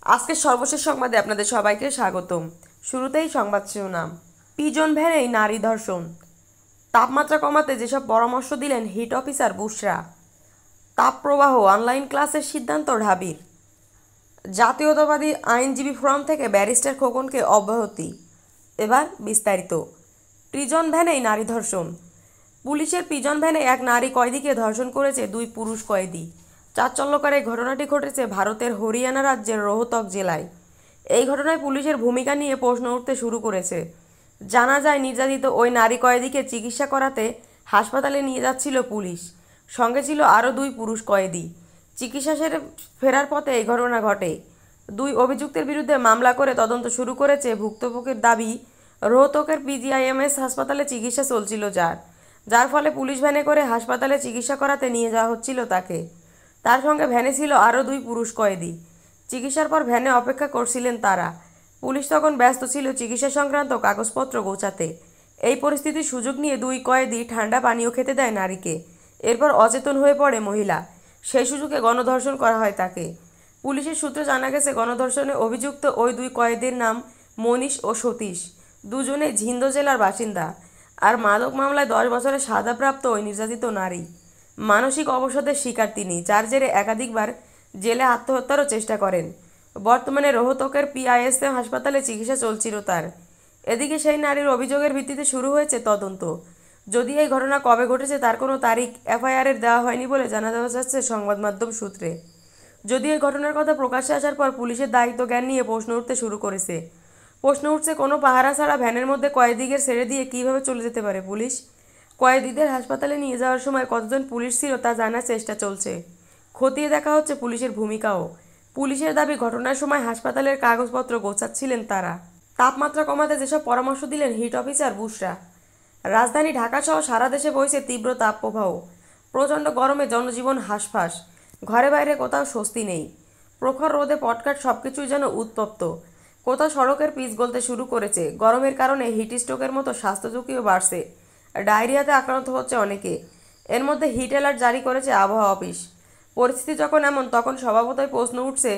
আজকের সর্বশেষ সংবাদে আপনাদের সবাইকে স্বাগতম। শুরুতেই সংবাদ শিরোনাম। পিজন ভ্যানেই নারী ধর্ষণ, তাপমাত্রা কমাতে যেসব পরামর্শ দিলেন হিট অফিসার বুশরা। তাপপ্রবাহ অনলাইন ক্লাসের সিদ্ধান্ত ঢাবির। জাতীয়তাবাদী আইনজীবী ফোরাম থেকে ব্যারিস্টার খোকনকে অব্যাহতি। এবার বিস্তারিত। প্রিজন ভ্যানেই নারী ধর্ষণ। পুলিশের প্রিজন ভ্যানে এক নারী কয়েদিকে ধর্ষণ করেছে দুই পুরুষ কয়েদি। চাঞ্চল্যকর এই ঘটনাটি ঘটেছে ভারতের হরিয়ানা রাজ্যের রোহতক জেলায়। এই ঘটনায় পুলিশের ভূমিকা নিয়ে প্রশ্ন উঠতে শুরু করেছে। জানা যায়, নির্যাতিত ওই নারী কয়েদিকে চিকিৎসা করাতে হাসপাতালে নিয়ে যাচ্ছিল পুলিশ। সঙ্গে ছিল আরও দুই পুরুষ কয়েদি। চিকিৎসা সেরে ফেরার পথে এই ঘটনা ঘটে। দুই অভিযুক্তের বিরুদ্ধে মামলা করে তদন্ত শুরু করেছে ভুক্তভোগীর দাবি, রোহতকের পিজিআইএমএস হাসপাতালে চিকিৎসা চলছিল যার ফলে পুলিশ ভ্যানে করে হাসপাতালে চিকিৎসা করাতে নিয়ে যাওয়া হচ্ছিল তাকে। তার সঙ্গে ভ্যানে ছিল আরও দুই পুরুষ কয়েদি। চিকিৎসার পর ভ্যানে অপেক্ষা করছিলেন তারা। পুলিশ তখন ব্যস্ত ছিল চিকিৎসা সংক্রান্ত কাগজপত্র গোছাতে। এই পরিস্থিতির সুযোগ নিয়ে দুই কয়েদি ঠান্ডা পানীয় খেতে দেয় নারীকে। এরপর অচেতন হয়ে পড়ে মহিলা। সেই সুযোগে গণধর্ষণ করা হয় তাকে। পুলিশের সূত্রে জানা গেছে, গণধর্ষণে অভিযুক্ত ওই দুই কয়েদির নাম মনীষ ও সতীশ। দুজনেই ঝিন্দ জেলার বাসিন্দা। আর মাদক মামলায় 10 বছরের সাজাপ্রাপ্ত ওই নির্যাতিত নারী। মানসিক অবসাদের শিকার তিনি, যার জেরে একাধিকবার জেলে আত্মহত্যারও চেষ্টা করেন। বর্তমানে রোহতকের পিআইএসএম হাসপাতালে চিকিৎসা চলছিল তার। এদিকে সেই নারীর অভিযোগের ভিত্তিতে শুরু হয়েছে তদন্ত। যদি এই ঘটনা কবে ঘটেছে তার কোনো তারিখ এফআইআরের দেওয়া হয়নি বলে জানা যাচ্ছে সংবাদ মাধ্যম সূত্রে। যদি এই ঘটনার কথা প্রকাশ্যে আসার পর পুলিশের দায়িত্ব জ্ঞান নিয়ে প্রশ্ন উঠতে শুরু করেছে। প্রশ্ন উঠছে, কোনো পাহারা ছাড়া ভ্যানের মধ্যে কয়েদিকে ছেড়ে দিয়ে কীভাবে চলে যেতে পারে পুলিশ? কয়েদিদের হাসপাতালে নিয়ে যাওয়ার সময় কতজন পুলিশ ছিল তা জানার চেষ্টা চলছে। খতিয়ে দেখা হচ্ছে পুলিশের ভূমিকাও। পুলিশের দাবি, ঘটনার সময় হাসপাতালের কাগজপত্র গোছাচ্ছিলেন তারা। তাপমাত্রা কমাতে যেসব পরামর্শ দিলেন হিট অফিসার বুশরা। রাজধানী ঢাকাসহ সারা দেশে বইছে তীব্র তাপপ্রবাহ। প্রচণ্ড গরমে জনজীবন হাঁসফাঁস। ঘরে বাইরে কোথাও স্বস্তি নেই। প্রখর রোদে পটকাট সবকিছুই যেন উত্তপ্ত। কোথাও সড়কের পিচ গলতে শুরু করেছে। গরমের কারণে হিট স্ট্রোকের মতো স্বাস্থ্য ঝুঁকিও বাড়ছে। ডায়রিয়াতে আক্রান্ত হচ্ছে অনেকে। এর মধ্যে হিট অ্যালার্ট জারি করেছে আবহাওয়া অফিস। পরিস্থিতি যখন এমন, তখন স্বভাবতই প্রশ্ন উঠছে,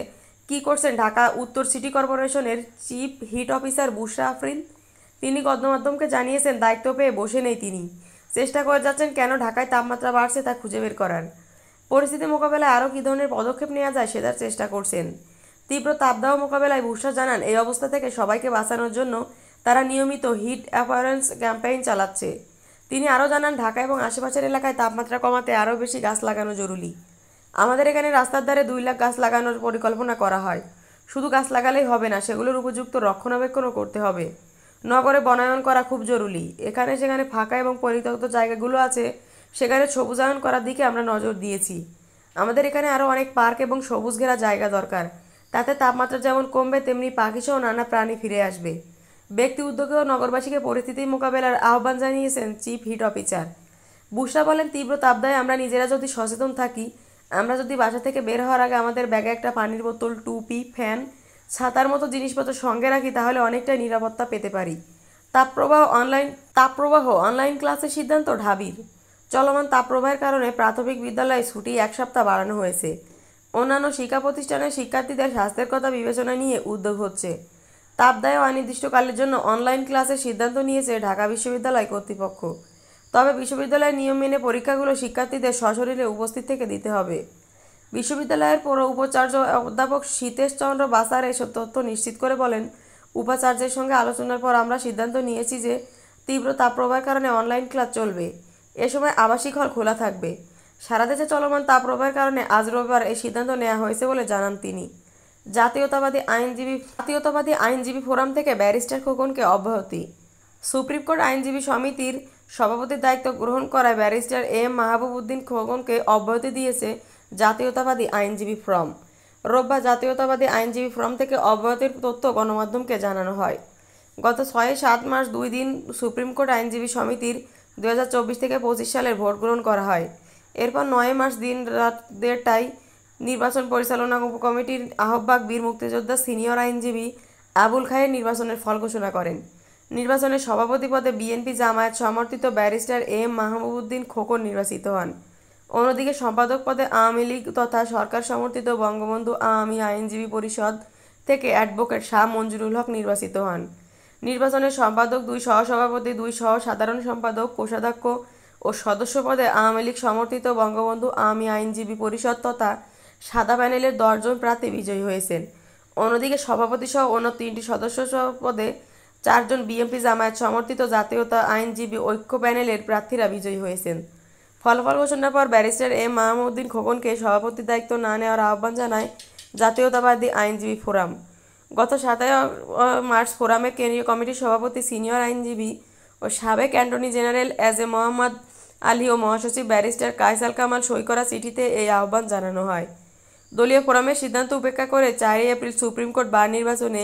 কী করছেন ঢাকা উত্তর সিটি কর্পোরেশনের চিফ হিট অফিসার বুশরা আফরিন? তিনি গণমাধ্যমকে জানিয়েছেন, দায়িত্ব পেয়ে বসে নেই তিনি। চেষ্টা করে যাচ্ছেন কেন ঢাকায় তাপমাত্রা বাড়ছে তা খুঁজে বের করার। পরিস্থিতি মোকাবেলায় আরও কী ধরনের পদক্ষেপ নেওয়া যায় সেটার চেষ্টা করছেন। তীব্র তাপদাহ মোকাবেলায় বুশরা জানান, এই অবস্থা থেকে সবাইকে বাঁচানোর জন্য তারা নিয়মিত হিট অ্যাওয়ারনেস ক্যাম্পেইন চালাচ্ছে। তিনি আরও জানান, ঢাকা এবং আশেপাশের এলাকায় তাপমাত্রা কমাতে আরও বেশি গাছ লাগানো জরুরি। আমাদের এখানে রাস্তার ধারে 2 লাখ গাছ লাগানোর পরিকল্পনা করা হয়। শুধু গাছ লাগালেই হবে না, সেগুলোর উপযুক্ত রক্ষণাবেক্ষণও করতে হবে। নগরে বনায়ন করা খুব জরুরি। এখানে সেখানে ফাঁকা এবং পরিত্যক্ত জায়গাগুলো আছে, সেখানে সবুজায়ন করার দিকে আমরা নজর দিয়েছি। আমাদের এখানে আরও অনেক পার্ক এবং সবুজ ঘেরা জায়গা দরকার। তাতে তাপমাত্রা যেমন কমবে, তেমনি পাখিসহ নানা প্রাণী ফিরে আসবে। ব্যক্তি উদ্যোগে ও নগরবাসীকে পরিস্থিতি মোকাবেলার আহ্বান জানিয়েছেন চিফ হিট অফিসার। বুশরা বলেন, তীব্র তাপদাহে আমরা নিজেরা যদি সচেতন থাকি, আমরা যদি বাসা থেকে বের হওয়ার আগে আমাদের ব্যাগে একটা পানির বোতল, টুপি, ফ্যান, ছাতার মতো জিনিসপত্র সঙ্গে রাখি, তাহলে অনেকটাই নিরাপত্তা পেতে পারি। তাপপ্রবাহ অনলাইন ক্লাসের সিদ্ধান্ত ঢাবির। চলমান তাপপ্রবাহের কারণে প্রাথমিক বিদ্যালয়ে ছুটি 1 সপ্তাহ বাড়ানো হয়েছে। অন্যান্য শিক্ষা প্রতিষ্ঠানের শিক্ষার্থীদের স্বাস্থ্যের কথা বিবেচনা নিয়ে উদ্যোগ হচ্ছে। তাপদাহে অনির্দিষ্টকালের জন্য অনলাইন ক্লাসের সিদ্ধান্ত নিয়েছে ঢাকা বিশ্ববিদ্যালয় কর্তৃপক্ষ। তবে বিশ্ববিদ্যালয়ের নিয়ম মেনে পরীক্ষাগুলো শিক্ষার্থীদের সশরীরে উপস্থিত থেকে দিতে হবে। বিশ্ববিদ্যালয়ের উপাচার্য অধ্যাপক সীতেশ চন্দ্র বাসার এসব তথ্য নিশ্চিত করে বলেন, উপাচার্যের সঙ্গে আলোচনার পর আমরা সিদ্ধান্ত নিয়েছি যে তীব্র তাপপ্রবাহের কারণে অনলাইন ক্লাস চলবে। এ সময় আবাসিক হল খোলা থাকবে। সারা দেশে চলমান তাপপ্রবাহের কারণে আজ রবিবার এই সিদ্ধান্ত নেওয়া হয়েছে বলে জানান তিনি। জাতীয়তাবাদী আইনজীবী ফোরাম থেকে ব্যারিস্টার খোকনকে অব্যাহতি। সুপ্রিম কোর্ট আইনজীবী সমিতির সভাপতির দায়িত্ব গ্রহণ করায় ব্যারিস্টার এম মাহবুব উদ্দিন খোকনকে অব্যাহতি দিয়েছে জাতীয়তাবাদী আইনজীবী ফোরাম। রোববার জাতীয়তাবাদী আইনজীবী ফোরাম থেকে অব্যাহতির তথ্য গণমাধ্যমকে জানানো হয়। গত 6-7 মাস 2 দিন সুপ্রিম কোর্ট আইনজীবী সমিতির 2024 থেকে 25 সালের ভোট গ্রহণ করা হয়। এরপর 9 মাস দিন রাত 1:30টায় নির্বাচন পরিচালনা কমিটির আহ্বায়ক বীর মুক্তিযোদ্ধা সিনিয়র আইনজীবী আবুল খায়ের নির্বাচনের ফল ঘোষণা করেন। নির্বাচনের সভাপতি পদে বিএনপি জামায়াত সমর্থিত ব্যারিস্টার এম মাহবুবউদ্দিন খোকন নির্বাচিত হন। অন্যদিকে সম্পাদক পদে আওয়ামী লীগ তথা সরকার সমর্থিত বঙ্গবন্ধু আওয়ামী আইনজীবী পরিষদ থেকে অ্যাডভোকেট শাহ মঞ্জুরুল হক নির্বাচিত হন। নির্বাচনের সম্পাদক, 2 সহসভাপতি, 2 সহ সাধারণ সম্পাদক, কোষাধ্যক্ষ ও সদস্য পদে আওয়ামী লীগ সমর্থিত বঙ্গবন্ধু আওয়ামী আইনজীবী পরিষদ তথা সাদা প্যানেলের 10 জন প্রার্থী বিজয়ী হয়েছেন। অন্যদিকে সভাপতি সহ অন্য 3টি সদস্য পদে 4 জন বিএনপি জামায়াত সমর্থিত জাতীয়তা আইনজীবী ঐক্য প্যানেলের প্রার্থীরা বিজয়ী হয়েছেন। ফলাফল ঘোষণার পর ব্যারিস্টার এম মাহমুদউদ্দিন খোকনকে সভাপতির দায়িত্ব না নেওয়ার আহ্বান জানায় জাতীয়তাবাদী আইনজীবী ফোরাম। গত 7 মার্চ ফোরামের কেন্দ্রীয় কমিটির সভাপতি, সিনিয়র আইনজীবী ও সাবেক অ্যাটর্নি জেনারেল এজে মোহাম্মদ আলী ও মহাসচিব ব্যারিস্টার কায়সাল কামাল সই করা চিঠিতে এই আহ্বান জানানো হয়। দলীয় ফোরামের সিদ্ধান্ত উপেক্ষা করে 4 এপ্রিল সুপ্রিম কোর্ট বার নির্বাচনে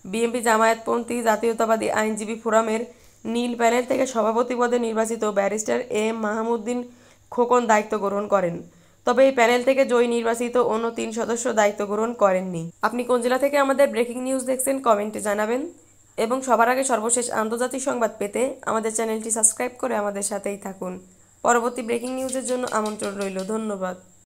বিএনপি জামায়াতপন্থী জাতীয়তাবাদী আইনজীবী ফোরামের নীল প্যানেল থেকে সভাপতি পদে নির্বাচিত ব্যারিস্টার এম মাহমুদউদ্দিন খোকন দায়িত্ব গ্রহণ করেন। তবে এই প্যানেল থেকে জয়ী নির্বাচিত অন্য 3 সদস্য দায়িত্ব গ্রহণ করেননি। আপনি কোন জেলা থেকে আমাদের ব্রেকিং নিউজ দেখছেন কমেন্টে জানাবেন এবং সবার আগে সর্বশেষ আন্তর্জাতিক সংবাদ পেতে আমাদের চ্যানেলটি সাবস্ক্রাইব করে আমাদের সাথেই থাকুন। পরবর্তী ব্রেকিং নিউজের জন্য আমন্ত্রণ রইল। ধন্যবাদ।